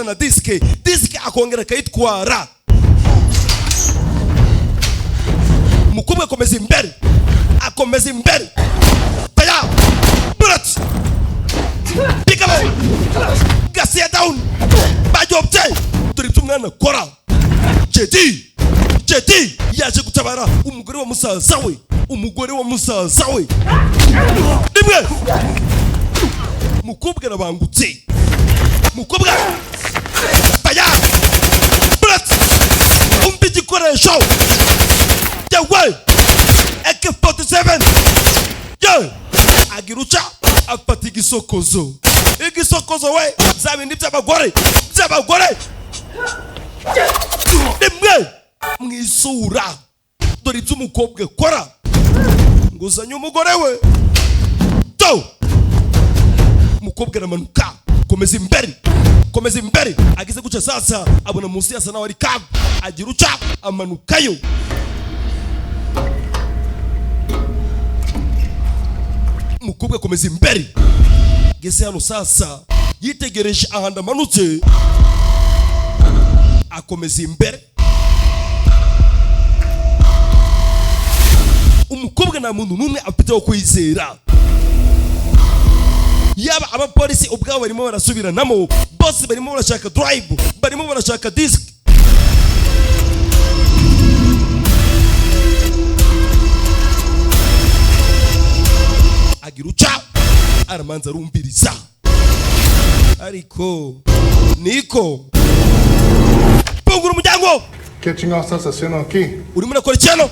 na disike akongera akayitwara. Umukobwa akomeza imbere taya bullet pigame Garcia down bajobye turi tumwana kora Jedi yaje gutabara umugore wa musaza we rimwe mukobwa nabangutse taya bullet umbi gikoresho yawe AK47 yo agirucha afata igisokozo we zabindi by'abagore rimwe mwisura dore ibyo umukobwa akora nguzanye umugore we to umukobwa aramanuka komeza imbere agize guca sasa abona munsi yasa nawe ari kab agiruca amanukayo. Umukobwa akomeza imbere gese hano sasa yitegereje ahanda manutse akomeza imbere. Umukobwa nta muntu n'umwe afite wo kwizera, yaba abapolisi ubwabo barimo barasubiranamo, bose barimo barashaka drive, barimo barashaka disk. Agirucha aramanza rumbiriza ariko niko pungura umuryango. ¿Qué chingados estás haciendo aquí? Urimo nakora cyano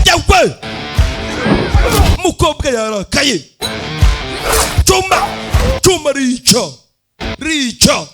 yawe mukobwa yarakaye cuma rica